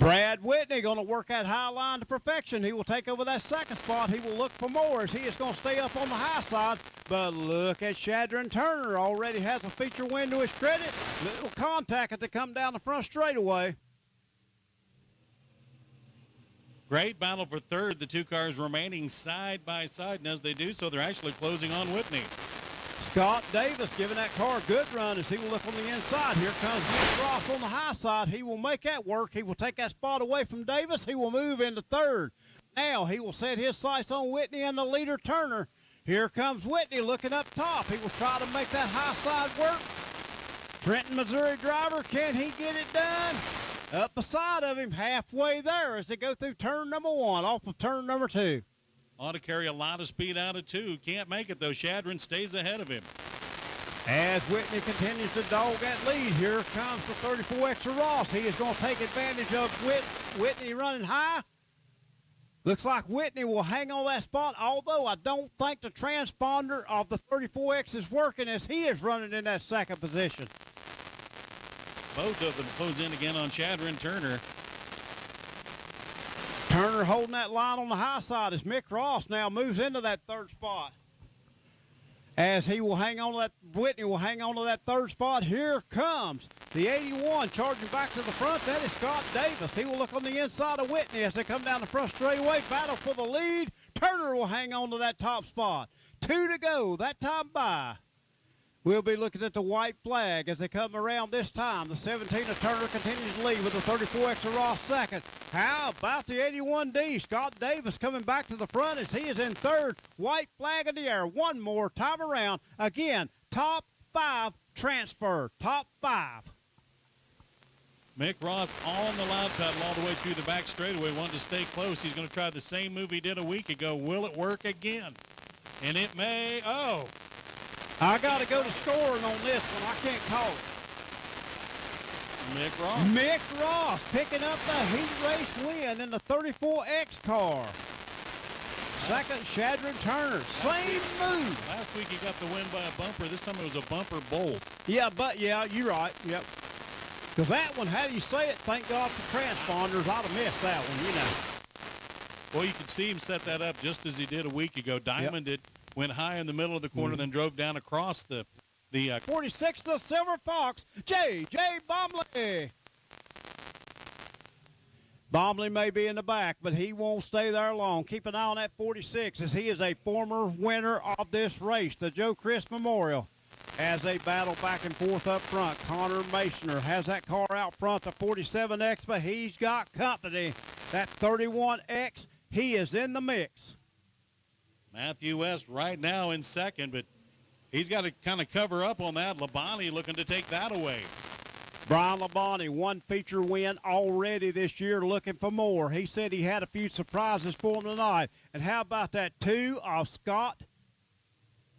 Brad Whitney going to work that high line to perfection. He will take over that second spot. He will look for more as he is going to stay up on the high side. But look at Shadron Turner. Already has a feature win to his credit. Little contact as they come down the front straightaway. Great battle for third. The two cars remaining side by side. And as they do so, they're actually closing on Whitney. Scott Davis giving that car a good run as he will look on the inside. Here comes Nick Ross on the high side. He will make that work. He will take that spot away from Davis. He will move into third. Now he will set his sights on Whitney and the leader, Turner. Here comes Whitney looking up top. He will try to make that high side work. Trenton, Missouri driver, can he get it done? Up beside of him, halfway there as they go through turn number one, off of turn number two. Ought to carry a lot of speed out of two. Can't make it, though. Shadron stays ahead of him. As Whitney continues to dog that lead, here comes the 34X of Ross. He is going to take advantage of Whitney running high. Looks like Whitney will hang on that spot, although I don't think the transponder of the 34X is working as he is running in that second position. Both of them close in again on Shadron Turner. Turner holding that line on the high side as Mick Ross now moves into that third spot. As he will hang on to that, Whitney will hang on to that third spot. Here comes the 81 charging back to the front. That is Scott Davis. He will look on the inside of Whitney as they come down the front straightaway. Battle for the lead. Turner will hang on to that top spot. 2 to go. That time by. We'll be looking at the white flag as they come around this time. The 17 of Turner continues to lead with the 34X of Ross second. How about the 81D? Scott Davis coming back to the front as he is in third. White flag in the air. One more time around. Again, top 5 transfer. Top 5. Mick Ross on the loud pedal all the way through the back straightaway. Wanted to stay close. He's going to try the same move he did a week ago. Will it work again? And it may. Oh. I got to go to scoring on this one. I can't call it. Mick Ross. Mick Ross picking up the heat race win in the 34X car. Second, Shadron Turner. Same move. Last week he got the win by a bumper. This time it was a bumper bolt. Yeah, but yeah, you're right. Yep. Because that one, how do you say it? Thank God for transponders. I'd have missed that one, you know. Well, you could see him set that up just as he did a week ago. Diamond it. Went high in the middle of the corner, then drove down across the 46, the Silver Fox, J.J. Bomley. Bomley may be in the back, but he won't stay there long. Keep an eye on that 46 as he is a former winner of this race, the Joe Crist Memorial. As they battle back and forth up front, Connor Masoner has that car out front, the 47X, but he's got company. That 31X, he is in the mix. Matthew West right now in second, but he's got to kind of cover up on that. Labonte looking to take that away. Brian Labonte, one feature win already this year, looking for more. He said he had a few surprises for him tonight. And how about that 2 of Scott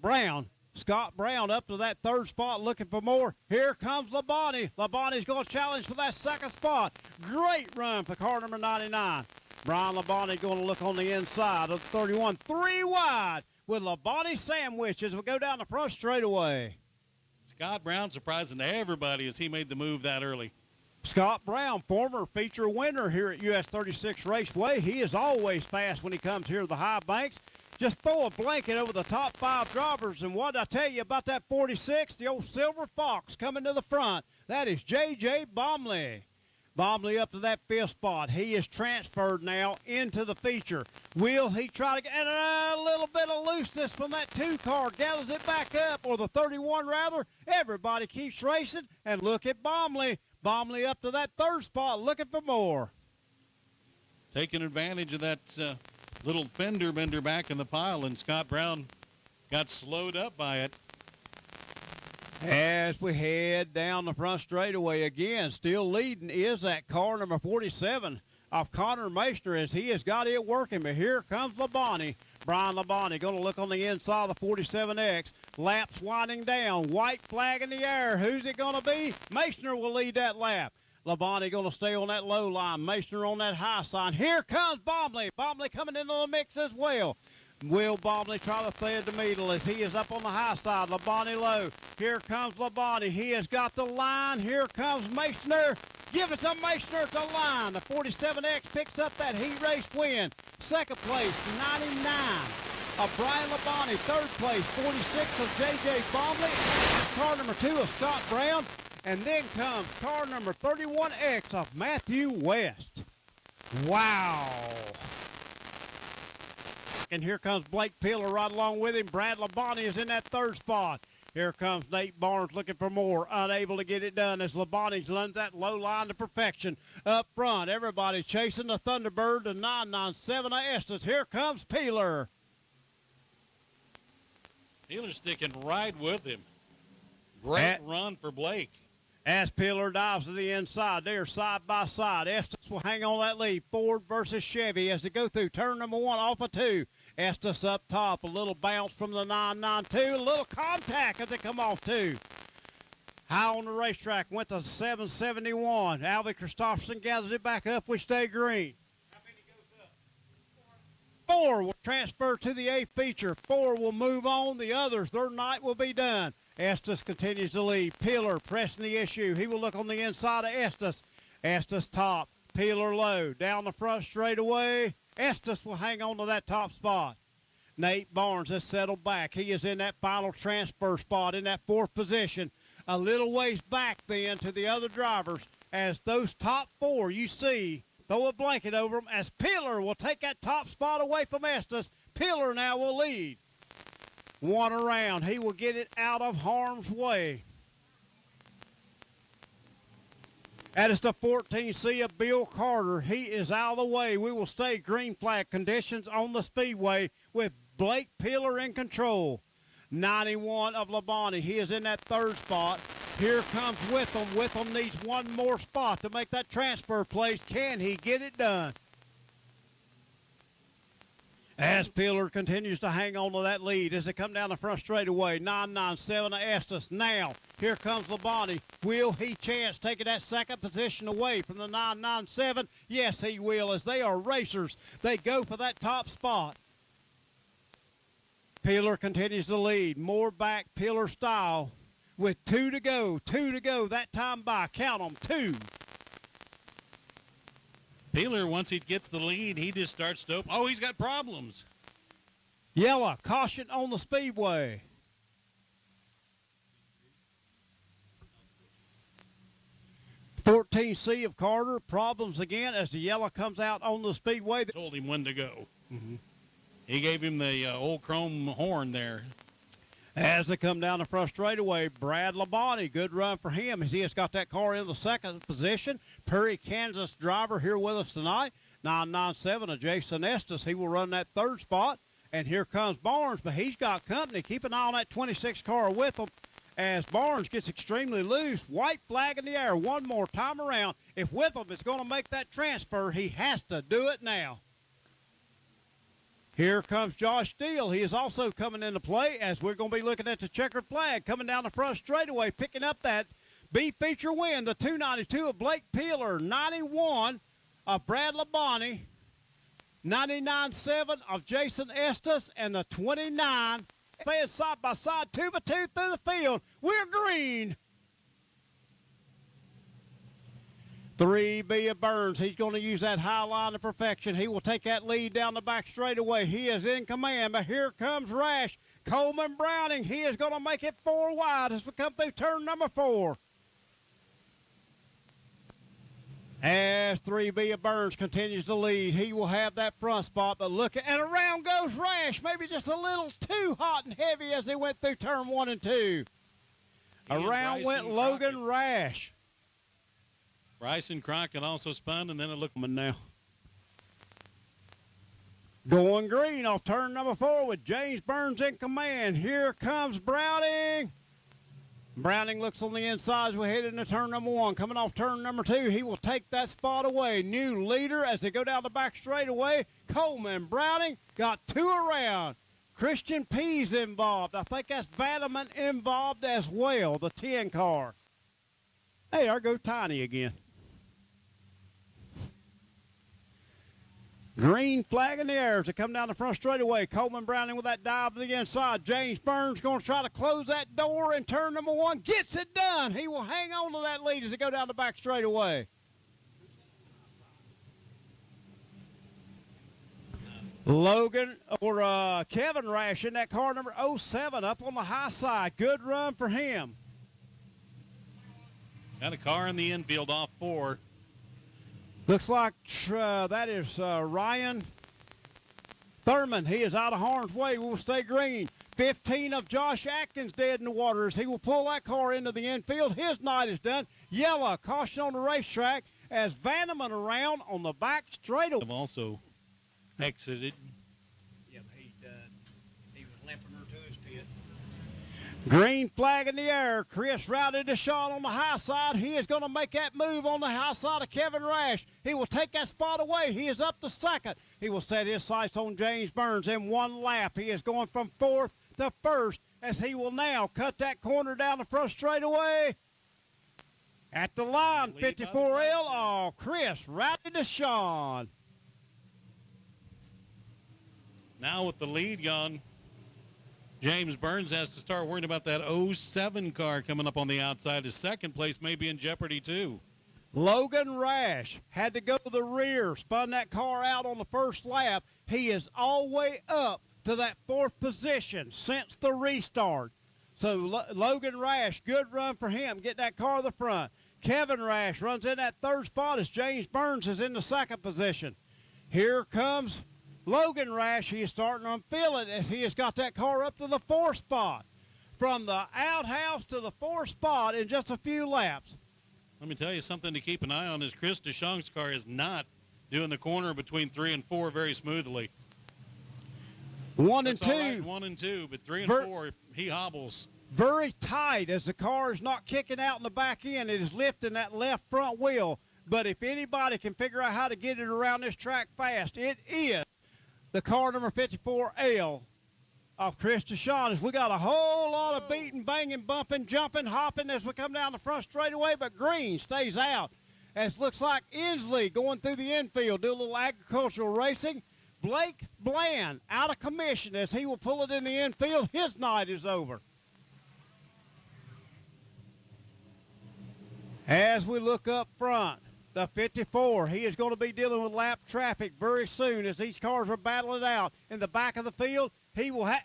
Brown? Scott Brown up to that third spot looking for more. Here comes Labonte. Labonte's going to challenge for that second spot. Great run for car number 99. Brian Labonte going to look on the inside of the 31. 3 wide with Labonte sandwich as we go down the front straightaway. Scott Brown surprising to everybody as he made the move that early. Scott Brown, former feature winner here at US 36 Raceway. He is always fast when he comes here to the high banks. Just throw a blanket over the top 5 drivers. And what I tell you about that 46, the old Silver Fox coming to the front. That is J.J. Bomley. Bomley up to that 5th spot. He is transferred now into the feature. Will he try to get a little bit of looseness from that 2 car? Gathers it back up, or the 31 rather. Everybody keeps racing, and look at Bomley. Bomley up to that 3rd spot, looking for more. Taking advantage of that little fender bender back in the pile, and Scott Brown got slowed up by it. As we head down the front straightaway again, still leading is that car number 47 of Connor Masoner as he has got it working. But here comes Labonte. Brian Labonte going to look on the inside of the 47X. Laps winding down. White flag in the air. Who's it going to be? Masoner will lead that lap. Labonte going to stay on that low line. Masoner on that high side. Here comes Bomley. Bomley coming into the mix as well. Will Bomley try to thread the middle as he is up on the high side. Labonte low. Here comes Labonte. He has got the line. Here comes Masoner. Give it to Mason at the line. The 47X picks up that heat race win. Second place, 99 of Brian Labonte. Third place, 46 of J.J. Bomley. Car number 2 of Scott Brown. And then comes car number 31X of Matthew West. Wow. And here comes Blake Peeler right along with him. Brad Labonte is in that third spot. Here comes Nate Barnes looking for more, unable to get it done as Labonte runs that low line to perfection. Up front, everybody chasing the Thunderbird, the 997 of Estes. Here comes Peeler. Peeler's sticking right with him. Great run for Blake. As Peeler dives to the inside, they are side by side. Estes will hang on that lead. Ford versus Chevy as they go through turn number 1 off of 2. Estes up top, a little bounce from the 992, a little contact as they come off 2. High on the racetrack, went to 771. Alvy Christopherson gathers it back up. We stay green. How many goes up? 4 will transfer to the A feature. 4 will move on. The others, their night will be done. Estes continues to lead. Peeler pressing the issue. He will look on the inside of Estes. Estes top. Peeler low. Down the front straightaway. Estes will hang on to that top spot. Nate Barnes has settled back. He is in that final transfer spot in that 4th position. A little ways back then to the other drivers as those top 4 you see throw a blanket over them as Peeler will take that top spot away from Estes. Peeler now will lead. 1 around. He will get it out of harm's way. That is the 14C of Bill Carter. He is out of the way. We will stay green flag conditions on the speedway with Blake Peeler in control. 91 of Labonte. He is in that 3rd spot. Here comes Witham. Witham needs 1 more spot to make that transfer place. Can he get it done? As Peeler continues to hang on to that lead as they come down the front straightaway. 997 of Estes. Now, here comes Labonte. Will he chance taking that 2nd position away from the 997? Yes, he will, as they are racers. They go for that top spot. Peeler continues to lead. More back Peeler style with 2 to go. 2 to go that time by. Count them, 2. Peeler, once he gets the lead, he just starts to open. Oh, he's got problems. Yellow, caution on the speedway. (14C) of Carter, problems again as the yellow comes out on the speedway. Told him when to go. He gave him the old chrome horn there. As they come down the front straightaway, Brad Labonte, good run for him as he has got that car in the 2nd position. Perry, Kansas driver here with us tonight. 997 of Jason Estes. He will run that 3rd spot. And here comes Barnes, but he's got company. Keep an eye on that 26 car with him as Barnes gets extremely loose. White flag in the air 1 more time around. If Witham is going to make that transfer, he has to do it now. Here comes Josh Steele. He is also coming into play as we're going to be looking at the checkered flag coming down the front straightaway, picking up that B feature win. The 292 of Blake Peeler, 91 of Brad Labonte, 99.7 of Jason Estes, and the 29 fans side by side, 2 by 2 through the field. We're green. 3B of Burns. He's going to use that high line to perfection. He will take that lead down the back straightaway. He is in command, but here comes Rash. Coleman Browning. He is going to make it 4 wide as we come through turn number 4. As 3B of Burns continues to lead, he will have that front spot, but look at, and around goes Rash. Maybe just a little too hot and heavy as they went through turn 1 and 2. Around went Logan Rash. Bryson Crockett also spun, and then it looked now. Going green off turn number 4 with James Burns in command. Here comes Browning. Browning looks on the inside as we head into turn number 1. Coming off turn number 2, he will take that spot away. New leader as they go down the back straightaway. Coleman Browning got 2 around. Christian P's involved. I think that's Vandeman involved as well, the 10 car. Hey, there go Tiny again. Green flag in the air as they come down the front straightaway. Coleman Browning with that dive to the inside. James Burns going to try to close that door in turn number 1. Gets it done. He will hang on to that lead as they go down the back straightaway. Logan or Kevin Rash in that car number 07 up on the high side. Good run for him. Got a car in the infield off 4. Looks like that is Ryan Thurman. He is out of harm's way. Will stay green. 15 of Josh Atkins dead in the water as he will pull that car into the infield. His night is done. Yellow, caution on the racetrack as Vanneman around on the back straightaway. Have also exited. Yeah, he's done. He was limping her to his pit. Green flag in the air. Crist routed the shot on the high side. He is going to make that move on the high side of Kevin Rash. He will take that spot away. He is up to second. He will set his sights on James Burns in one lap. He is going from 4th to 1st as he will now cut that corner down the front straightaway. At the line, 54L. Oh, Crist routed the Sean. Now with the lead gone, James Burns has to start worrying about that 07 car coming up on the outside. His second place may be in jeopardy too. Logan Rash had to go to the rear, spun that car out on the first lap. He is all the way up to that 4th position since the restart. So Logan Rash, good run for him, get that car to the front. Kevin Rash runs in that 3rd spot as James Burns is in the 2nd position. Here comes Logan Rash. He is starting to feel it as he has got that car up to the 4th spot. From the outhouse to the 4th spot in just a few laps. Let me tell you something to keep an eye on is Chris DeShong's car is not doing the corner between 3 and 4 very smoothly. 1 and 2. Right, 1 and 2, but 3 and 4, he hobbles. Very tight as the car is not kicking out in the back end. It is lifting that left front wheel. But if anybody can figure out how to get it around this track fast, it is the car number 54L of Crist DeShong. We got a whole lot of beating, banging, bumping, jumping, hopping as we come down the front straightaway, but green stays out. As looks like Inslee going through the infield, do a little agricultural racing. Blake Bland out of commission as he will pull it in the infield. His night is over. As we look up front, the 54, he is going to be dealing with lap traffic very soon as these cars are battling it out. In the back of the field, he will have,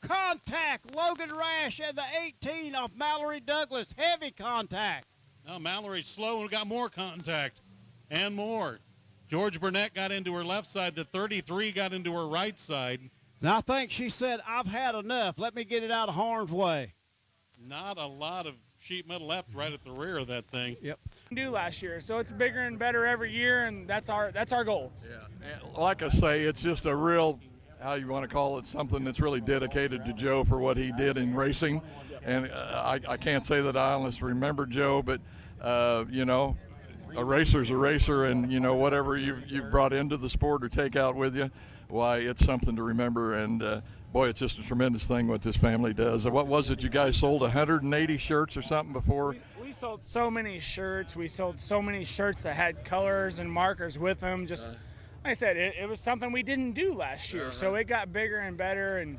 contact, Logan Rash and the 18 of Mallory Douglas, heavy contact. Now Mallory's slow and got more contact and more. George Burnett got into her left side. The 33 got into her right side. And I think she said, I've had enough. Let me get it out of harm's way. Not a lot of sheet metal left right at the rear of that thing. Yep. Do last year, so it's bigger and better every year, and that's our goal. Yeah, and like I say, it's just a real, how you want to call it, something that's really dedicated to Joe for what he did in racing. And I can't say that I honestly remember Joe, but you know, a racer's a racer, and you know, whatever you've brought into the sport or take out with you, why, it's something to remember. And boy, it's just a tremendous thing what this family does. What was it, you guys sold 180 shirts or something before? We sold so many shirts. We sold so many shirts that had colors and markers with them. Just like I said, it was something we didn't do last year, so it got bigger and better. And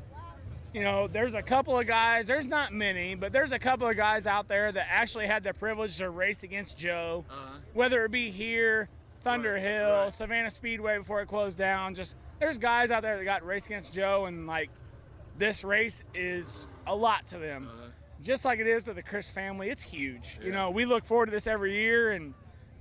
you know, there's a couple of guys, there's not many, but there's a couple of guys out there that actually had the privilege to race against Joe, whether it be here, Thunder Hill, Savannah Speedway before it closed down. Just there's guys out there that got to race against Joe, and like, this race is a lot to them. Just like it is to the Crist family, it's huge. You know, we look forward to this every year, and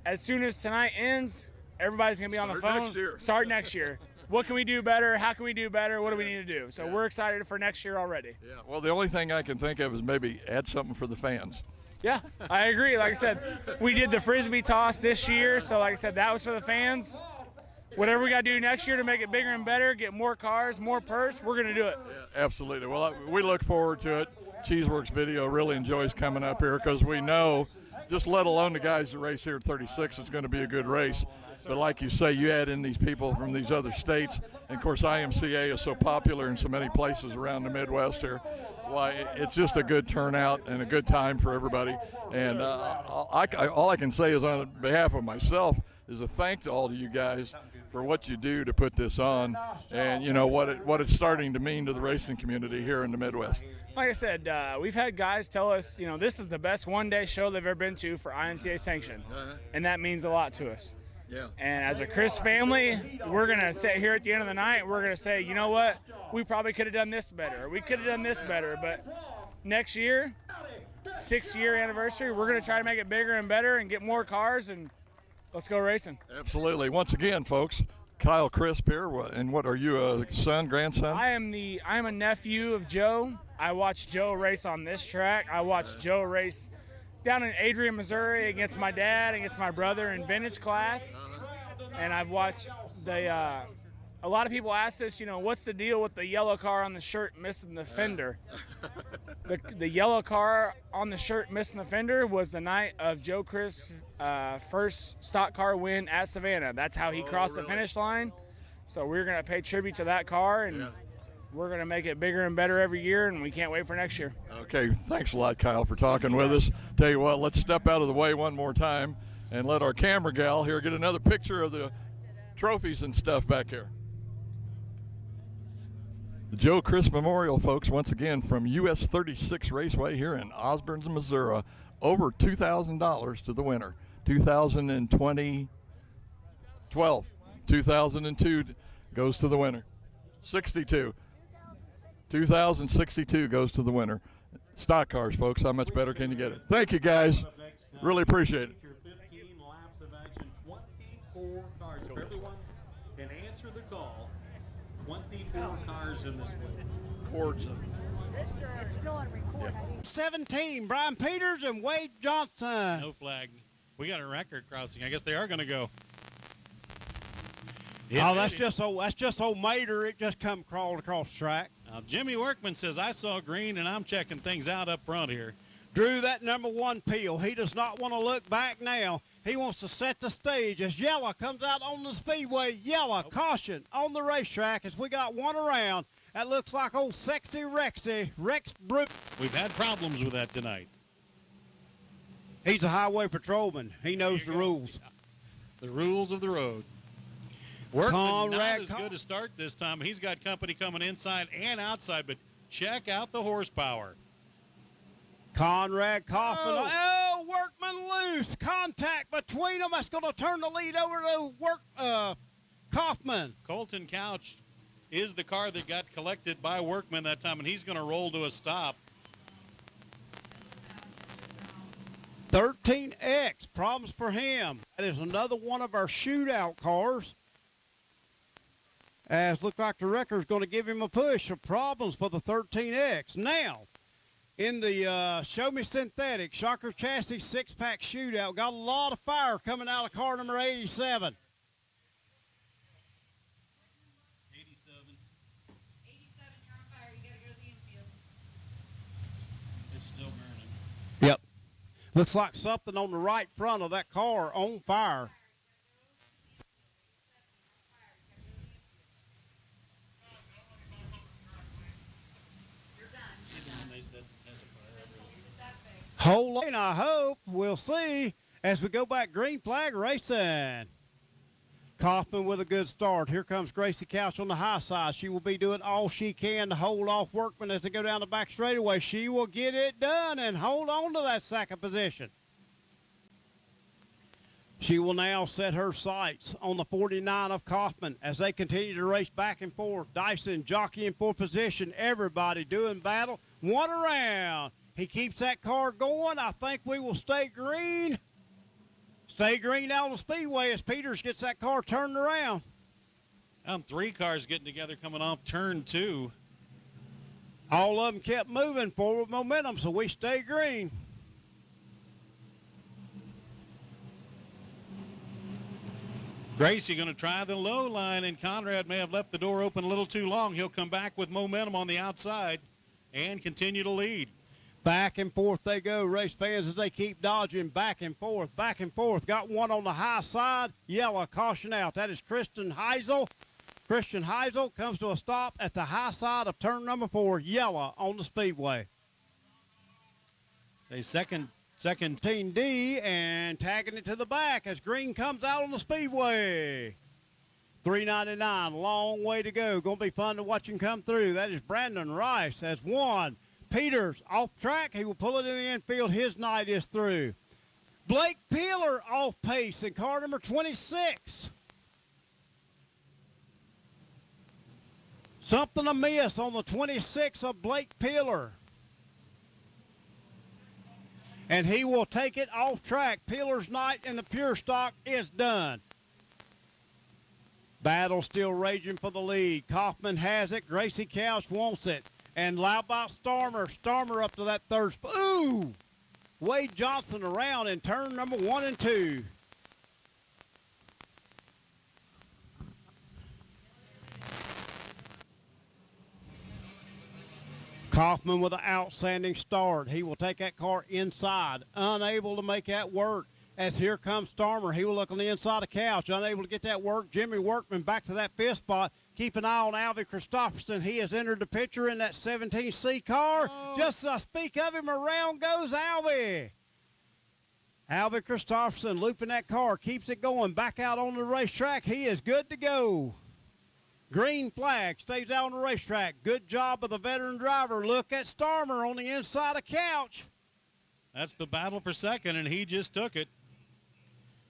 as soon as tonight ends, everybody's going to be on the phone. Start next year. What can we do better? How can we do better? What do we need to do? So we're excited for next year already. Yeah, well, the only thing I can think of is maybe add something for the fans. Yeah, I agree. Like I said, we did the Frisbee toss this year, so like I said, that was for the fans. Whatever we got to do next year to make it bigger and better, get more cars, more purse, we're going to do it. Yeah, absolutely. Well, we look forward to it. CheeseVideo really enjoys coming up here because we know, just let alone the guys that race here at 36, it's going to be a good race. But like you say, you add in these people from these other states, and of course IMCA is so popular in so many places around the Midwest here. Why, it's just a good turnout and a good time for everybody. And all I can say is on behalf of myself is a thank to all of you guys for what you do to put this on, and you know what it's starting to mean to the racing community here in the Midwest. Like I said, we've had guys tell us, you know, this is the best one-day show they've ever been to for IMCA sanction, and that means a lot to us. Yeah. And as a Crist family, we're going to sit here at the end of the night. We're going to say, you know what? We probably could have done this better. We could have done this better. But next year, 6th-year anniversary, we're going to try to make it bigger and better and get more cars, and let's go racing. Absolutely. Once again, folks, Kyle Crist here. And what are you, a son, grandson? I'm a nephew of Joe. I watched Joe race on this track. I watched Joe race down in Adrian, Missouri against my dad, against my brother in vintage class. And I've watched a lot of people ask us, you know, what's the deal with the yellow car on the shirt missing the fender? The yellow car on the shirt missing the fender was the night of Joe Crist's first stock car win at Savannah. That's how he crossed the finish line. So we're going to pay tribute to that car, and we're going to make it bigger and better every year, and we can't wait for next year. Okay, thanks a lot, Kyle, for talking with us. Tell you what, let's step out of the way one more time and let our camera gal here get another picture of the trophies and stuff back here. The Joe Crist Memorial, folks, once again from US 36 Raceway here in Osborne, Missouri. Over $2,000 to the winner. 2012. 2002 goes to the winner. 62. 2062 goes to the winner. Stock cars, folks. How much better can you get it? Thank you, guys. Really appreciate it. 15 laps of action, 24 cars. If everyone can answer the call, 24 cars in this one. Cords. It's still on record. 17, Brian Peters and Wade Johnson. No flag. We got a record crossing. I guess they are going to go. Oh, that's just old Mater. It just come crawled across the track. Now, Jimmy Workman says, I saw green, and I'm checking things out up front here. Drew that #1 peel. He does not want to look back now. He wants to set the stage as yellow comes out on the speedway. Yellow, caution on the racetrack as we got one around. That looks like old Sexy Rexy, Rex Brute. We've had problems with that tonight. He's a highway patrolman. He knows the rules. The rules of the road. Workman not Conrad as good a start this time. He's got company coming inside and outside, but check out the horsepower. Conrad Kaufman. Oh, Workman loose. Contact between them. That's going to turn the lead over to Kaufman. Colton Couch is the car that got collected by Workman that time, and he's going to roll to a stop. 13X, problems for him. That is another one of our shootout cars. As look like the record's going to give him a push. So problems for the 13X. Now, in the Show Me Synthetic Shocker Chassis 6-pack shootout, got a lot of fire coming out of car number 87. 87. 87, you're on fire. You got to go to the infield. It's still burning. Yep. Looks like something on the right front of that car on fire. Whole lot, I hope. We'll see as we go back green flag racing. Kaufman with a good start. Here comes Gracie Couch on the high side. She will be doing all she can to hold off Workman as they go down the back straightaway. She will get it done and hold on to that second position. She will now set her sights on the 49 of Kaufman as they continue to race back and forth. Dyson jockeying for position. Everybody doing battle. One around. He keeps that car going. I think we will stay green. Stay green out on the speedway as Peters gets that car turned around. 3 cars getting together coming off turn 2. All of them kept moving forward momentum, so we stay green. Gracie going to try the low line, and Conrad may have left the door open a little too long. He'll come back with momentum on the outside and continue to lead. Back and forth they go, race fans, as they keep dodging back and forth, back and forth. Got one on the high side, yellow, caution out. That is Christian Heisel. Christian Heisel comes to a stop at the high side of turn number 4, yellow on the speedway. Say second 17D and tagging it to the back as green comes out on the speedway. 399, long way to go. Going to be fun to watch him come through. That is Brandon Rice as 1. Peters off track. He will pull it in the infield. His night is through. Blake Peeler off pace in car number 26. Something amiss on the 26 of Blake Peeler. And he will take it off track. Peeler's night in the pure stock is done. Battle still raging for the lead. Kaufman has it. Gracie Couch wants it. And how about Starmer? Starmer up to that third spot. Ooh! Wade Johnson around in turn number 1 and 2. Kaufman with an outstanding start. He will take that car inside. Unable to make that work. As here comes Starmer. He will look on the inside of Couch. Unable to get that work. Jimmy Workman back to that 5th spot. Keep an eye on Alvin Christopherson. He has entered the picture in that 17C car. Oh. Just to speak of him, around goes Alvin. Alvin Christopherson looping that car. Keeps it going. Back out on the racetrack. He is good to go. Green flag stays out on the racetrack. Good job of the veteran driver. Look at Starmer on the inside of Couch. That's the battle for second, and he just took it.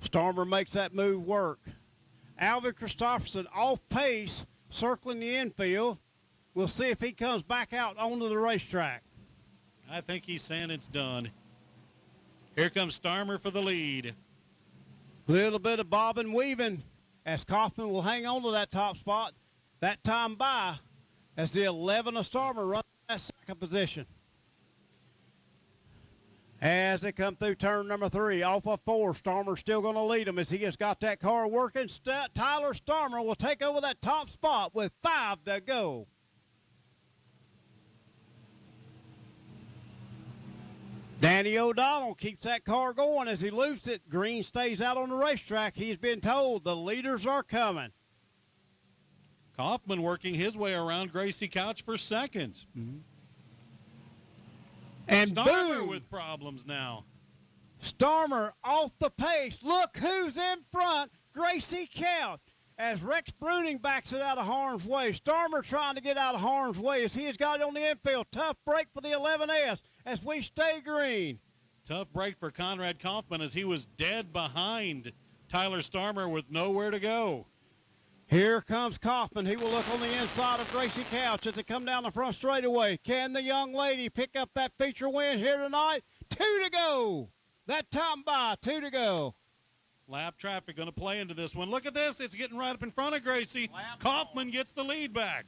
Starmer makes that move work. Alvin Christopherson off pace, circling the infield. We'll see if he comes back out onto the racetrack. I think he's saying it's done. Here comes Starmer for the lead. Little bit of bobbing weaving as Kaufman will hang on to that top spot. That time by as the 11 of Starmer runs that second position. As they come through turn number 3, off of 4, Starmer still going to lead them as he has got that car working. Tyler Starmer will take over that top spot with 5 to go. Danny O'Donnell keeps that car going as he loops it. Green stays out on the racetrack. He's been told the leaders are coming. Kaufman working his way around Gracie Couch for second. And Starmer boom! with problems now. Starmer off the pace. Look who's in front. Gracie Couch. As Rex Bruning backs it out of harm's way. Starmer trying to get out of harm's way as he has got it on the infield. Tough break for the 11S as we stay green. Tough break for Conrad Kaufman as he was dead behind Tyler Starmer with nowhere to go. Here comes Kaufman. He will look on the inside of Gracie Couch as they come down the front straightaway. Can the young lady pick up that feature win here tonight? 2 to go. That time by, 2 to go. Lap traffic going to play into this one. Look at this. It's getting right up in front of Gracie. Kaufman gets the lead back.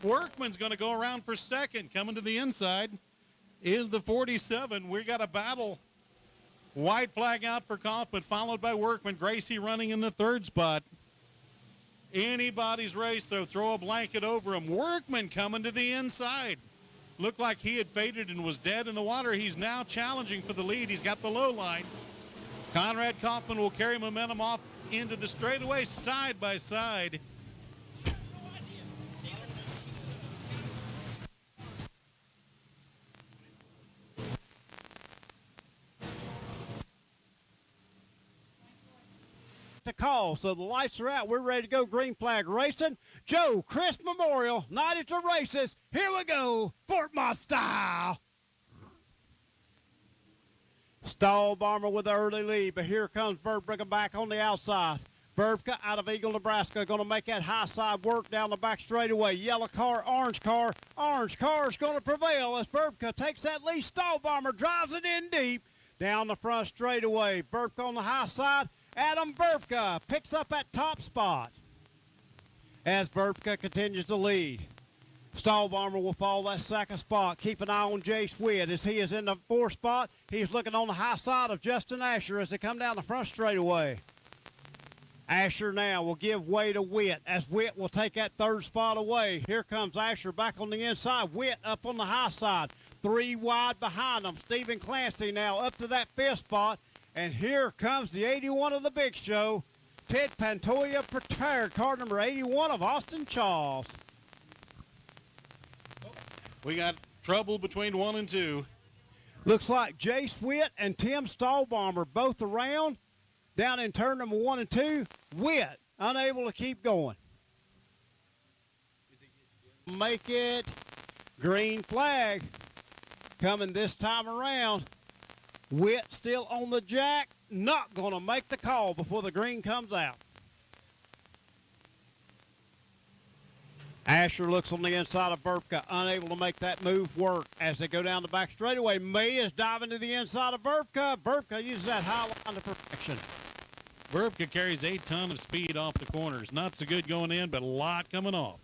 Workman's going to go around for second. Coming to the inside is the 47. We got a battle. White flag out for Kaufman, followed by Workman. Gracie running in the 3rd spot. Anybody's race, though. Throw a blanket over him. Workman coming to the inside. Looked like he had faded and was dead in the water. He's now challenging for the lead. He's got the low line. Conrad Kaufman will carry momentum off into the straightaway side by side. To call, so the lights are out. We're ready to go. Green flag racing. Joe Crist Memorial, night at the races. Here we go. Fort Mott style. Stall Bomber with the early lead, but here comes Verbrugge back on the outside. Verbka out of Eagle, Nebraska, going to make that high side work down the back straightaway. Yellow car, orange car. Orange car is going to prevail as Verbka takes that lead. Stall Bomber drives it in deep down the front straightaway. Verbka on the high side. Adam Verbka picks up that top spot as Verbka continues to lead. Stall Bomber will follow that second spot. Keep an eye on Jace Witt as he is in the 4th spot. He's looking on the high side of Justin Asher as they come down the front straightaway. Asher now will give way to Witt as Witt will take that 3rd spot away. Here comes Asher back on the inside. Witt up on the high side. 3 wide behind them. Stephen Clancy now up to that 5th spot. And here comes the 81 of the big show. Ted Pantoja prepared car number 81 of Austin Charles. We got trouble between 1 and 2. Looks like Jace Witt and Tim Stallbomber both around. Down in turn number 1 and 2, Witt unable to keep going. Make it green flag coming this time around. Witt still on the jack. Not going to make the call before the green comes out. Asher looks on the inside of Verbka, unable to make that move work as they go down the back straightaway. May is diving to the inside of Verbka. Verbka uses that high line to perfection. Verbka carries a ton of speed off the corners. Not so good going in, but a lot coming off.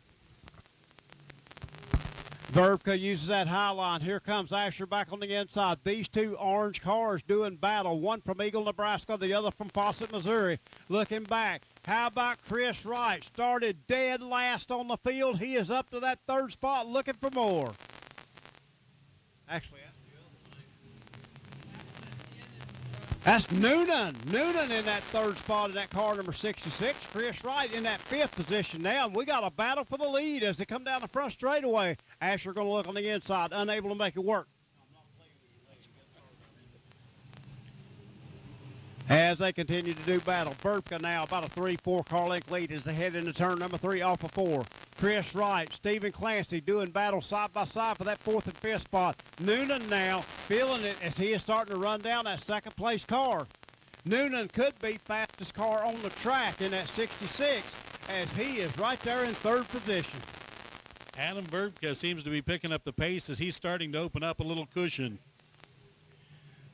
Verbka uses that high line. Here comes Asher back on the inside. These two orange cars doing battle. One from Eagle, Nebraska, the other from Fawcett, Missouri. Looking back. How about Chris Wright? Started dead last on the field. He is up to that third spot looking for more. Actually, that's Noonan. Noonan in that third spot in that car number 66. Chris Wright in that fifth position now. And we got a battle for the lead as they come down the front straightaway. Asher going to look on the inside, unable to make it work. As they continue to do battle, Verbka now about a 3-4 car length lead as they head into turn number 3 off of 4. Chris Wright, Stephen Clancy doing battle side by side for that 4th and 5th spot. Noonan now feeling it as he is starting to run down that second place car. Noonan could be fastest car on the track in that 66 as he is right there in third position. Adam Verbka seems to be picking up the pace as he's starting to open up a little cushion.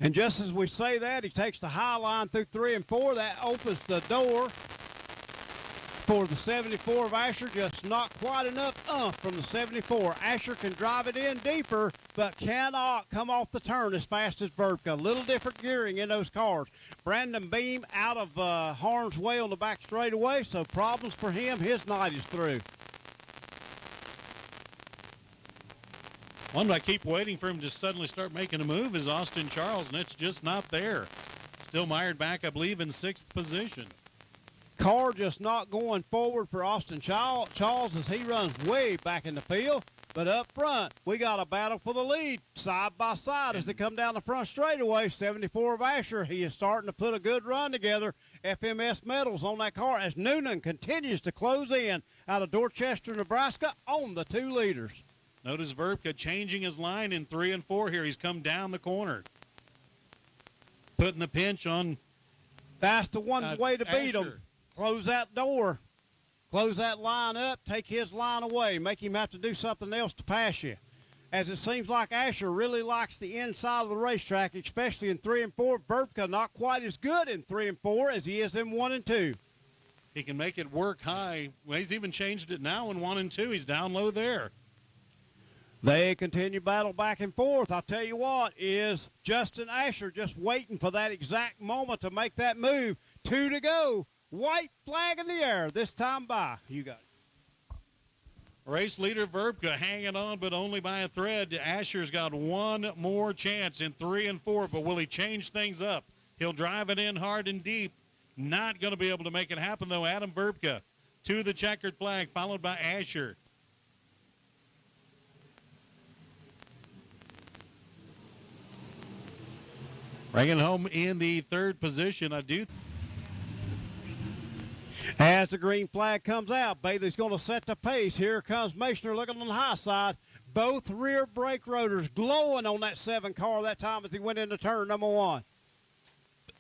And just as we say that, he takes the high line through 3 and 4. That opens the door for the 74 of Asher. Just not quite enough from the 74. Asher can drive it in deeper, but cannot come off the turn as fast as Verbka. A little different gearing in those cars. Brandon Beam out of harm's way on the back straightaway, so problems for him. His night is through. One I keep waiting for him to suddenly start making a move is Austin Charles, and it's just not there. Still mired back, I believe, in 6th position. Car just not going forward for Austin Charles as he runs way back in the field. But up front, we got a battle for the lead side by side as they come down the front straightaway. 74 of Asher, he is starting to put a good run together. FMS medals on that car as Noonan continues to close in out of Dorchester, Nebraska on the 2 leaders. Notice Verbka changing his line in 3 and 4 here. He's come down the corner. Putting the pinch on. That's the one way to beat him. Close that door. Close that line up. Take his line away. Make him have to do something else to pass you. As it seems like Asher really likes the inside of the racetrack, especially in 3 and 4. Verbka not quite as good in 3 and 4 as he is in 1 and 2. He can make it work high. Well, he's even changed it now in 1 and 2. He's down low there. They continue battle back and forth. I'll tell you what, is Justin Asher just waiting for that exact moment to make that move. 2 to go. White flag in the air this time by. You got it. Race leader Verbka hanging on, but only by a thread. Asher's got one more chance in 3 and 4, but will he change things up? He'll drive it in hard and deep. Not going to be able to make it happen, though. Adam Verbka to the checkered flag, followed by Asher. Bringing home in the 3rd position, I do. As the green flag comes out, Bailey's going to set the pace. Here comes Mashner looking on the high side. Both rear brake rotors glowing on that 7 car that time as he went into turn number 1.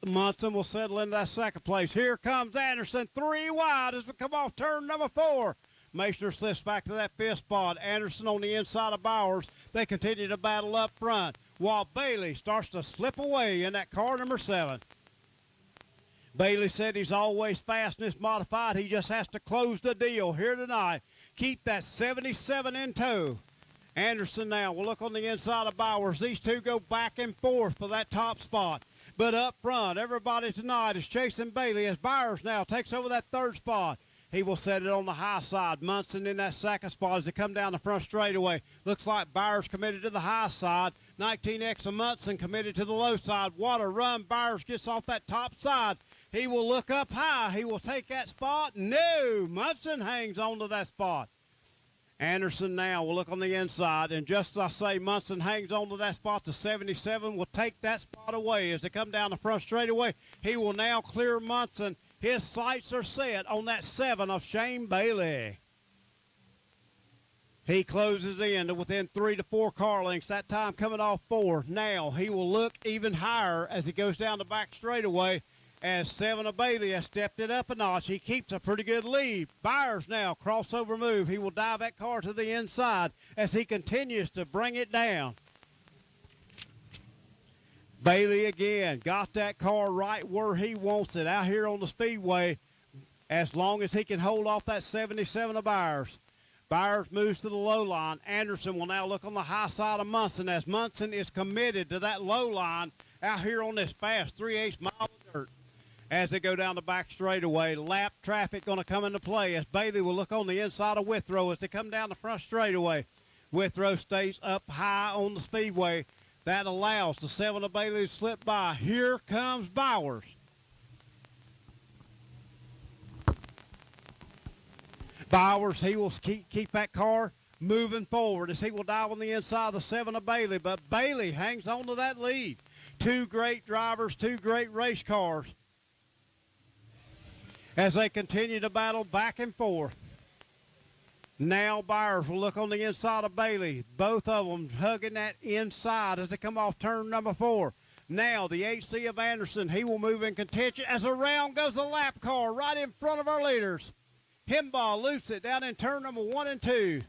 Munson will settle into that 2nd place. Here comes Anderson, 3 wide as we come off turn number 4. Mashner slips back to that 5th spot. Anderson on the inside of Bowers. They continue to battle up front while Bailey starts to slip away in that car number 7. Bailey said he's always fast in this modified. He just has to close the deal here tonight. Keep that 77 in tow. Anderson now will look on the inside of Bowers. These two go back and forth for that top spot. But up front, everybody tonight is chasing Bailey as Bowers now takes over that 3rd spot. He will set it on the high side. Munson in that 2nd spot as they come down the front straightaway. Looks like Bowers committed to the high side. 19X of Munson committed to the low side. What a run. Bowers gets off that top side. He will look up high. He will take that spot. No, Munson hangs on to that spot. Anderson now will look on the inside. And just as I say, Munson hangs on to that spot. The 77 will take that spot away as they come down the front straightaway. He will now clear Munson. His sights are set on that 7 of Shane Bailey. He closes in to within 3 to 4 car lengths, that time coming off 4. Now he will look even higher as he goes down the back straightaway as 7 of Bailey has stepped it up a notch. He keeps a pretty good lead. Byers now, crossover move. He will dive that car to the inside as he continues to bring it down. Bailey again got that car right where he wants it out here on the speedway as long as he can hold off that 77 of Byers. Byers moves to the low line. Anderson will now look on the high side of Munson as Munson is committed to that low line out here on this fast 3/8 mile of dirt. As they go down the back straightaway, lap traffic going to come into play as Bailey will look on the inside of Withrow as they come down the front straightaway. Withrow stays up high on the speedway. That allows the 7 of Bailey to slip by. Here comes Bowers. Bowers, he will keep that car moving forward as he will dive on the inside of the 7 of Bailey. But Bailey hangs on to that lead. 2 great drivers, 2 great race cars as they continue to battle back and forth. Now Byers will look on the inside of Bailey. Both of them hugging that inside as they come off turn number 4. Now the HC of Anderson, he will move in contention as around goes the lap car right in front of our leaders. Himbaugh loops it down in turn number 1 and 2.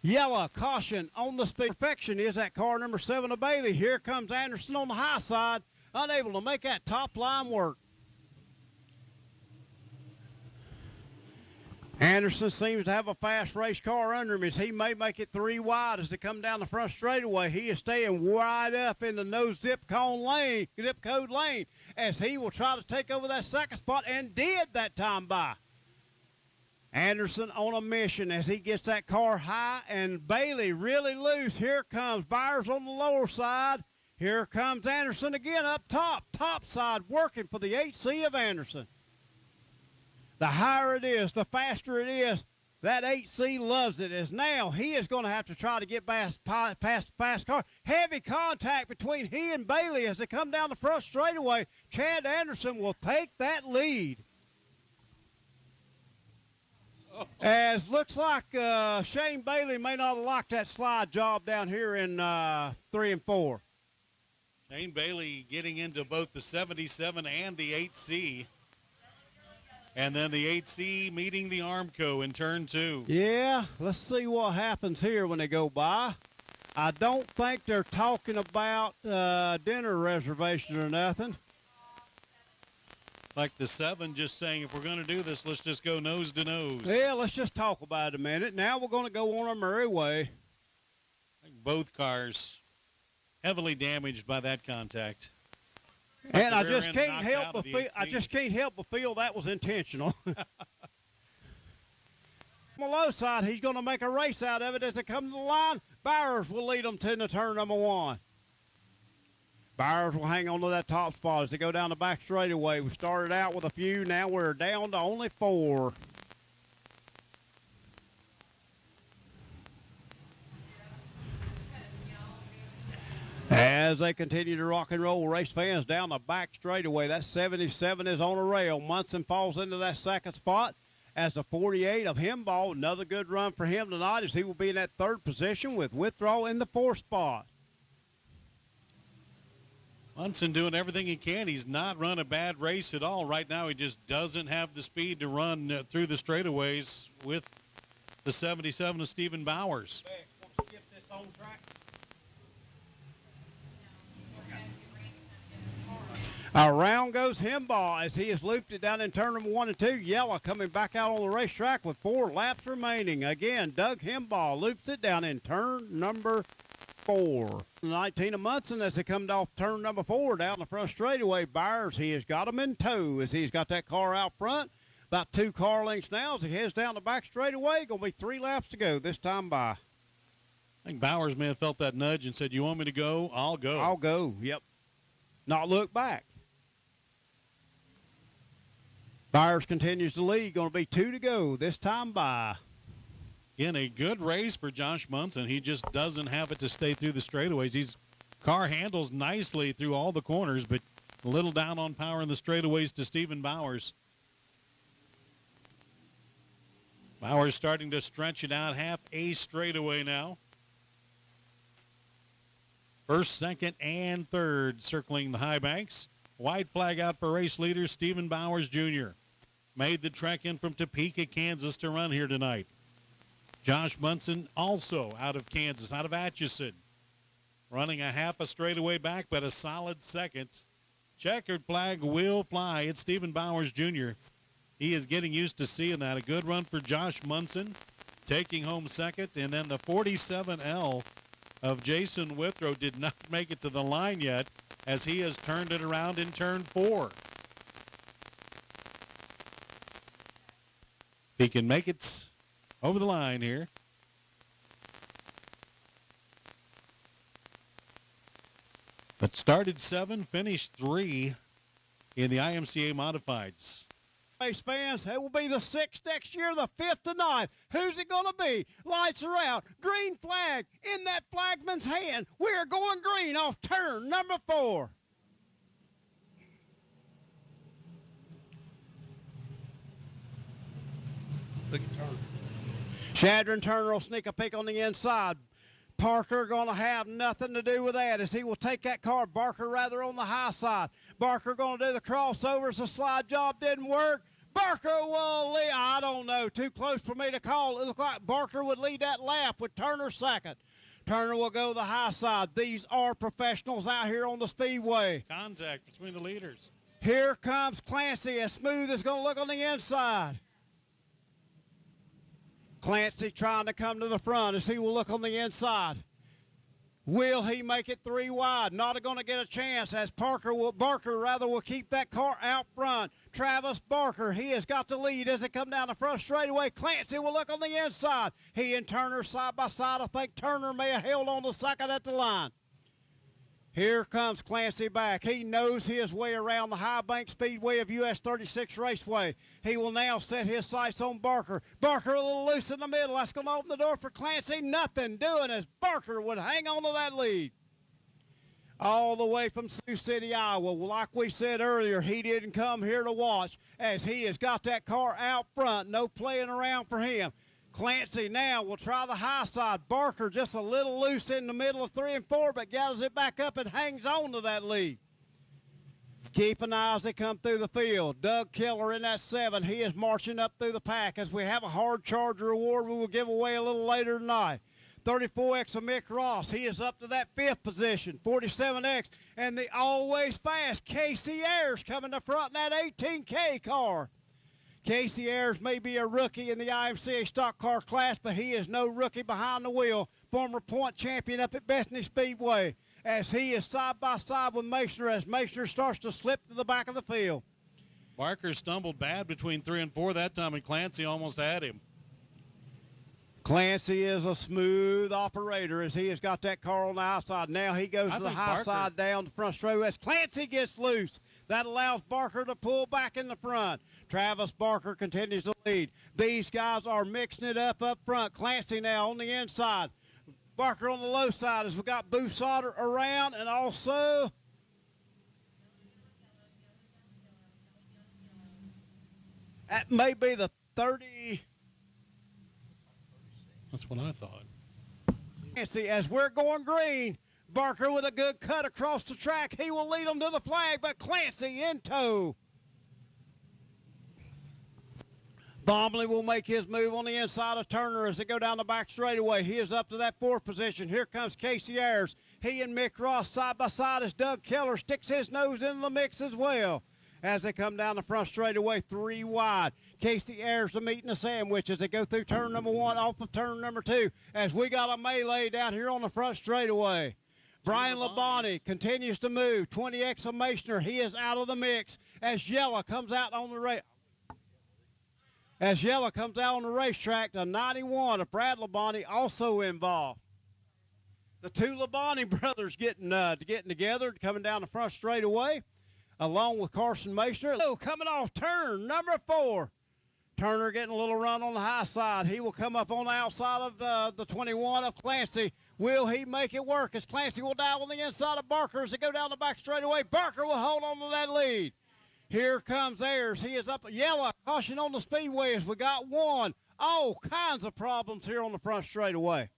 Yellow, caution on the speed. Perfection is that car number 7 of Bailey. Here comes Anderson on the high side, unable to make that top line work. Anderson seems to have a fast race car under him as he may make it 3 wide as they come down the front straightaway. He is staying wide up in the no zip code lane as he will try to take over that second spot and did that time by. Anderson on a mission as he gets that car high and Bailey really loose. Here comes Byers on the lower side. Here comes Anderson again up top side working for the HC of Anderson. The higher it is, the faster it is. That HC loves it as now he is going to have to try to get past the fast car. Heavy contact between he and Bailey as they come down the front straightaway. Chad Anderson will take that lead. As looks like Shane Bailey may not have liked that slide job down here in 3 and 4. Shane Bailey getting into both the 77 and the 8C. And then the 8C meeting the Armco in turn 2. Yeah, let's see what happens here when they go by. I don't think they're talking about dinner reservation or nothing. It's like the 7 just saying, if we're going to do this, let's just go nose to nose. Yeah, let's just talk about it a minute. Now we're going to go on our merry way. I think both cars heavily damaged by that contact. And I just can't help but feel that was intentional. On the low side, he's going to make a race out of it as they come to the line. Byers will lead them to the turn number 1. Byers will hang on to that top spot as they go down the back straightaway. We started out with a few. Now we're down to only 4. As they continue to rock and roll, race fans down the back straightaway. That 77 is on a rail. Munson falls into that second spot as the 48 of Himbaugh. Another good run for him tonight as he will be in that 3rd position with Withrow in the 4th spot. Munson doing everything he can. He's not run a bad race at all. Right now he just doesn't have the speed to run through the straightaways with the 77 of Stephen Bowers. Around goes Himbaugh as he has looped it down in turn number 1 and 2. Yellow coming back out on the racetrack with 4 laps remaining. Again, Doug Himbaugh loops it down in turn number 4. 19 of Munson as they come off turn number 4 down the front straightaway. Byers, he has got him in tow as he's got that car out front. About 2 car lengths now as he heads down the back straightaway. Going to be 3 laps to go this time by. I think Bowers may have felt that nudge and said, you want me to go? I'll go. I'll go, yep. Not look back. Byers continues to lead. Going to be 2 to go this time by. In a good race for Josh Munson. He just doesn't have it to stay through the straightaways. His car handles nicely through all the corners, but a little down on power in the straightaways to Stephen Bowers. Bowers starting to stretch it out half a straightaway now. First, second, and third circling the high banks. White flag out for race leader Stephen Bowers Jr. Made the trek in from Topeka, Kansas to run here tonight. Josh Munson also out of Kansas, out of Atchison. Running a half a straightaway back, but a solid second. Checkered flag will fly. It's Stephen Bowers Jr. He is getting used to seeing that. A good run for Josh Munson, taking home second. And then the 47L of Jason Withrow did not make it to the line yet, as he has turned it around in turn 4. He can make it over the line here. But started 7, finished 3 in the IMCA Modifieds. Race fans, it will be the 6th next year, the 5th tonight. Who's it going to be? Lights are out. Green flag in that flagman's hand. We are going green off turn number 4. Shadron Turner will sneak a peek on the inside. Parker going to have nothing to do with that, as he will take that car. Barker rather on the high side. Barker going to do the crossovers. The slide job didn't work. Barker will lead. I don't know. Too close for me to call. It looked like Barker would lead that lap with Turner second. Turner will go the high side. These are professionals out here on the speedway. Contact between the leaders. Here comes Clancy, as smooth as going to look on the inside. Clancy trying to come to the front as he will look on the inside. Will he make it 3 wide? Not going to get a chance, as Barker will keep that car out front. Travis Barker, he has got the lead as they come down the front straightaway. Clancy will look on the inside. He and Turner side by side. I think Turner may have held on the second at the line. Here comes Clancy back. He knows his way around the High Bank Speedway of US 36 Raceway. He will now set his sights on Barker. Barker a little loose in the middle. That's going to open the door for Clancy. Nothing doing, as Barker would hang on to that lead. All the way from Sioux City, Iowa. Well, like we said earlier, he didn't come here to watch, as he has got that car out front. No playing around for him. Clancy now will try the high side. Barker just a little loose in the middle of 3 and 4, but gathers it back up and hangs on to that lead. Keep an eye as they come through the field. Doug Keller in that 7. He is marching up through the pack, as we have a hard charger award we will give away a little later tonight. 34X of Mick Ross, he is up to that 5th position. 47X and the always fast Casey Ayers coming to front in that 18K car. Casey Ayers may be a rookie in the IMCA stock car class, but he is no rookie behind the wheel. Former point champion up at Bethany Speedway, as he is side by side with Meister, as Meister starts to slip to the back of the field. Barker stumbled bad between 3 and 4 that time, and Clancy almost had him. Clancy is a smooth operator, as he has got that car on the outside. Now he goes to the high side down the front straightaway. As Clancy gets loose, that allows Barker to pull back in the front. Travis Barker continues to lead. These guys are mixing it up front. Clancy now on the inside. Barker on the low side, as we got Boo Sauter around, and also that may be the 30. That's what I thought. Clancy, as we're going green, Barker with a good cut across the track. He will lead them to the flag, but Clancy in tow. Bombley will make his move on the inside of Turner as they go down the back straightaway. He is up to that 4th position. Here comes Casey Ayers. He and Mick Ross side by side, as Doug Keller sticks his nose into the mix as well. As they come down the front straightaway, 3 wide. Casey Ayers are meeting a sandwich as they go through turn number 1 off of turn number 2, as we got a melee down here on the front straightaway. Brian Labonte continues to move. 20X of Meissner, he is out of the mix as Yella comes out on the race. As Yella comes out on the racetrack, the 91 of Brad Labonte also involved. The 2 Labonte brothers getting together, coming down the front straightaway, along with Carson Meissner. Oh, coming off turn number 4. Turner getting a little run on the high side. He will come up on the outside of the 21 of Clancy. Will he make it work, as Clancy will dive on the inside of Barker as they go down the back straightaway? Barker will hold on to that lead. Here comes Ayers. He is up. Yellow. Caution on the speedways. We got one. All kinds of problems here on the front straightaway.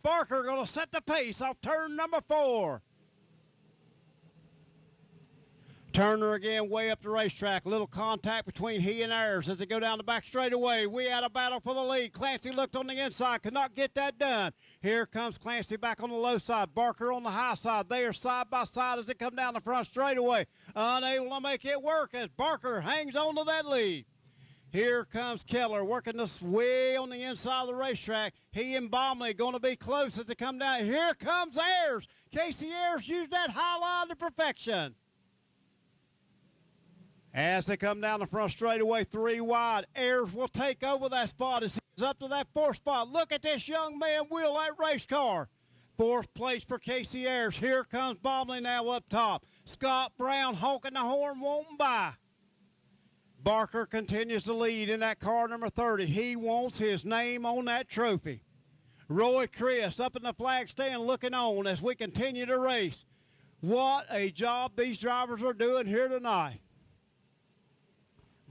Barker going to set the pace off turn number 4. Turner again way up the racetrack. Little contact between he and Ayers as they go down the back straightaway. We had a battle for the lead. Clancy looked on the inside, could not get that done. Here comes Clancy back on the low side. Barker on the high side. They are side by side as they come down the front straightaway. Unable to make it work as Barker hangs on to that lead. Here comes Keller working this way on the inside of the racetrack. He and Bomley going to be close as they come down. Here comes Ayers. Casey Ayers used that high line to perfection. As they come down the front straightaway, 3 wide, Ayers will take over that spot as he's up to that 4th spot. Look at this young man wheel that race car. 4th place for Casey Ayers. Here comes Bomley now up top. Scott Brown honking the horn, won't by. Barker continues to lead in that car number 30. He wants his name on that trophy. Roy Crist up in the flag stand looking on as we continue to race. What a job these drivers are doing here tonight.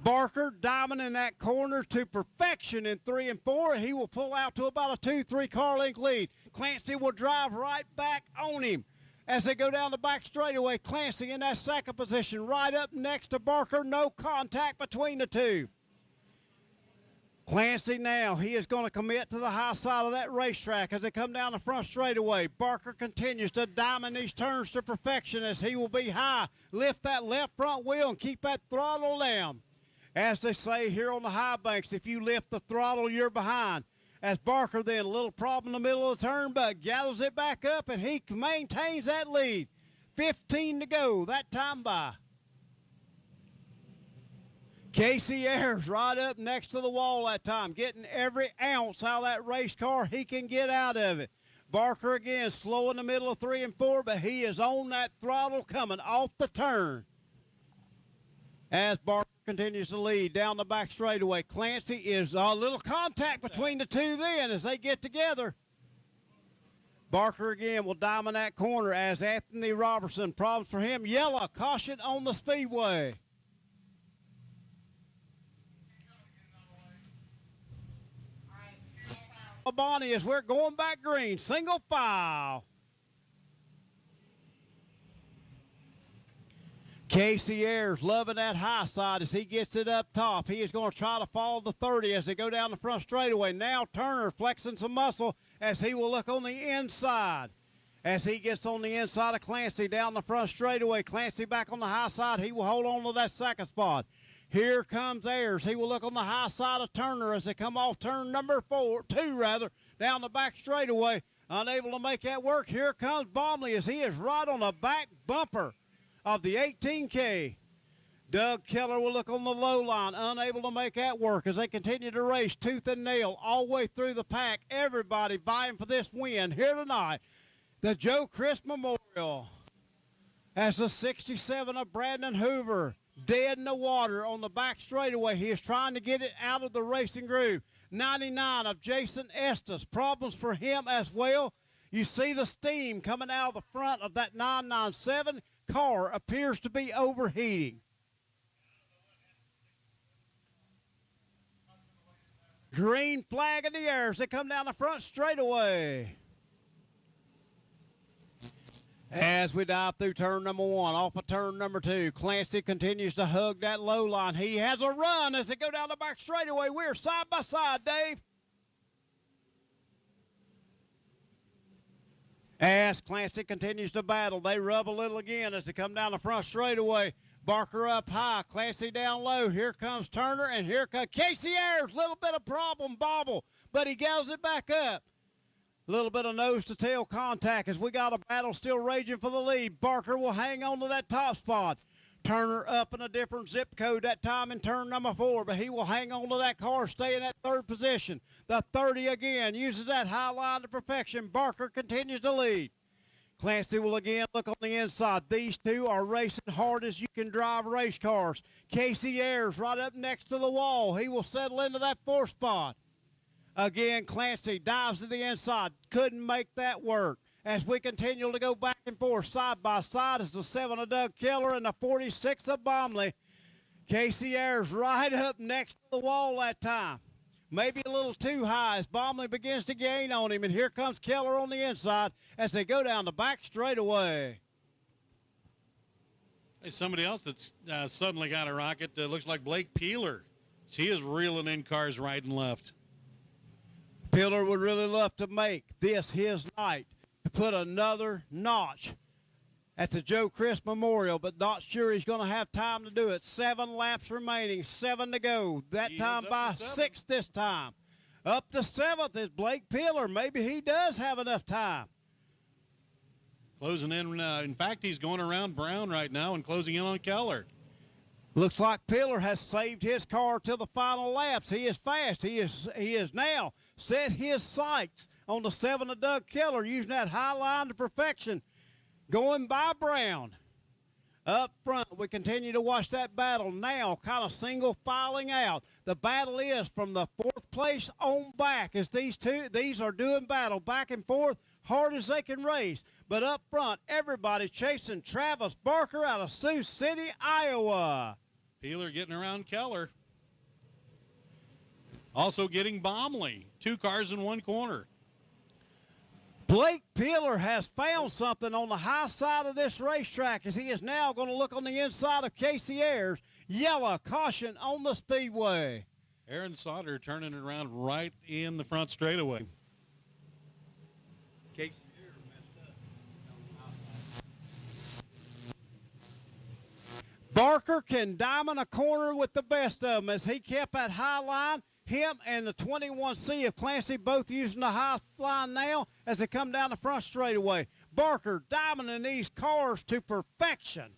Barker diamond in that corner to perfection in 3 and 4. He will pull out to about a 2-3 car length lead. Clancy will drive right back on him as they go down the back straightaway. Clancy in that 2nd position right up next to Barker. No contact between the two. Clancy now, he is going to commit to the high side of that racetrack as they come down the front straightaway. Barker continues to diamond these turns to perfection as he will be high. Lift that left front wheel and keep that throttle down. As they say here on the high banks, if you lift the throttle, you're behind. As Barker then, a little problem in the middle of the turn, but gathers it back up, and he maintains that lead. 15 to go, that time by. Casey Ayers right up next to the wall that time, getting every ounce out of that race car he can get out of it. Barker again, slow in the middle of 3 and 4, but he is on that throttle coming off the turn. As Barker continues to lead down the back straightaway. Clancy is a little contact between the two then as they get together. Barker again will diamond that corner as Anthony Robertson. Problems for him. Yellow, caution on the speedway. Bonnie as we're going back green. Single file. Casey Ayers loving that high side as he gets it up top. He is going to try to follow the 30 as they go down the front straightaway. Now Turner flexing some muscle as he will look on the inside. As he gets on the inside of Clancy down the front straightaway. Clancy back on the high side. He will hold on to that 2nd spot. Here comes Ayers. He will look on the high side of Turner as they come off turn number 2 down the back straightaway. Unable to make that work. Here comes Bomley as he is right on the back bumper of the 18K. Doug Keller will look on the low line, unable to make that work as they continue to race tooth and nail all the way through the pack. Everybody vying for this win here tonight. The Joe Crist Memorial as the 67 of Brandon Hoover dead in the water on the back straightaway. He is trying to get it out of the racing groove. 99 of Jason Estes. Problems for him as well. You see the steam coming out of the front of that 997. Car appears to be overheating. Green flag in the air as they come down the front straightaway. As we dive through turn number 1, off of turn number 2, Clancy continues to hug that low line. He has a run as they go down the back straightaway. We're side by side, Dave. As Clancy continues to battle, they rub a little again as they come down the front straightaway. Barker up high, Clancy down low. Here comes Turner, and here comes Casey Ayers. Little bit of problem, bobble, but he gathers it back up. A little bit of nose-to-tail contact as we got a battle still raging for the lead. Barker will hang on to that top spot. Turner up in a different zip code that time in turn number 4, but he will hang on to that car, stay in that 3rd position. The 30 again uses that high line to perfection. Barker continues to lead. Clancy will again look on the inside. These two are racing hard as you can drive race cars. Casey Ayers right up next to the wall. He will settle into that 4th spot. Again, Clancy dives to the inside. Couldn't make that work. as we continue to go back and forth side by side as the 7 of Doug Keller and the 46 of Bomley. Casey Ayers right up next to the wall that time. Maybe a little too high as Bomley begins to gain on him, and here comes Keller on the inside as they go down the back straightaway. Hey, somebody else that's suddenly got a rocket looks like Blake Peeler. He is reeling in cars right and left. Peeler would really love to make this his night, to put another notch at the Joe Crist Memorial, but not sure he's going to have time to do it. 7 laps remaining, 7 to go. That time by 6 this time. Up to 7th is Blake Peeler. Maybe he does have enough time. Closing in fact, he's going around Brown right now and closing in on Keller. Looks like Peeler has saved his car to the final laps. He is fast. He is now set his sights on the 7 of Doug Keller, using that high line to perfection. Going by Brown. Up front, we continue to watch that battle now, kind of single filing out. The battle is from the 4th place on back as these are doing battle back and forth, hard as they can race. But up front, everybody chasing Travis Barker out of Sioux City, Iowa. Peeler getting around Keller. Also getting Bomley. 2 cars in 1 corner. Blake Peeler has found something on the high side of this racetrack as he is now going to look on the inside of Casey Ayers. Yellow caution on the speedway. Aaron Sauter turning it around right in the front straightaway. Casey Barker can diamond a corner with the best of them as he kept that high line. Him and the 21C of Clancy both using the high line now as they come down the front straightaway. Barker diamonding these cars to perfection.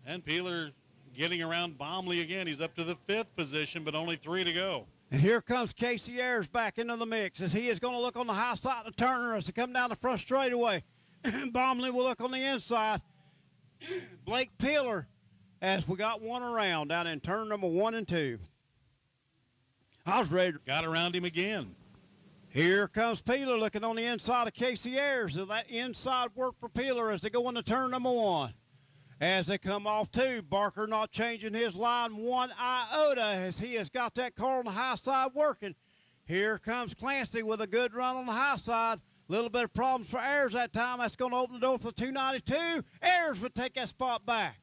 And Peeler getting around Bomley again. He's up to the 5th position, but only 3 to go. And here comes Casey Ayers back into the mix as he is going to look on the high side of Turner as they come down the front straightaway. Bomley will look on the inside. Blake Peeler as we got one around down in turn number 1 and 2. I was ready. Got around him again. Here comes Peeler looking on the inside of Casey Ayers. So that inside work for Peeler as they go into turn number 1. As they come off 2, Barker not changing his line 1 iota as he has got that car on the high side working. Here comes Clancy with a good run on the high side. Little bit of problems for Ayers that time. That's going to open the door for the 292. Ayers would take that spot back.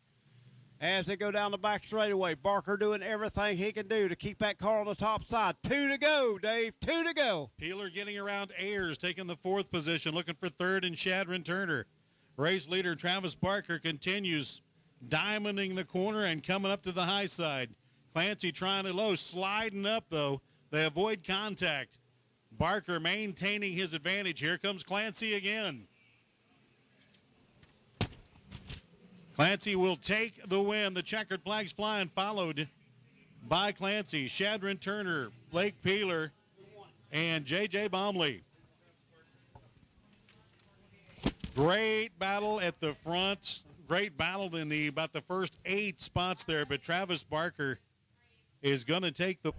As they go down the back straightaway, Barker doing everything he can do to keep that car on the top side. 2 to go, Dave. 2 to go. Peeler getting around Ayers, taking the 4th position, looking for 3rd and Shadron Turner. Race leader Travis Barker continues diamonding the corner and coming up to the high side. Clancy trying to low, sliding up, though. They avoid contact. Barker maintaining his advantage. Here comes Clancy again. Clancy will take the win. The checkered flags flying, followed by Clancy, Shadron Turner, Blake Peeler, and J.J. Bomley. Great battle at the front. Great battle in about the first 8 spots there, but Travis Barker is going to take the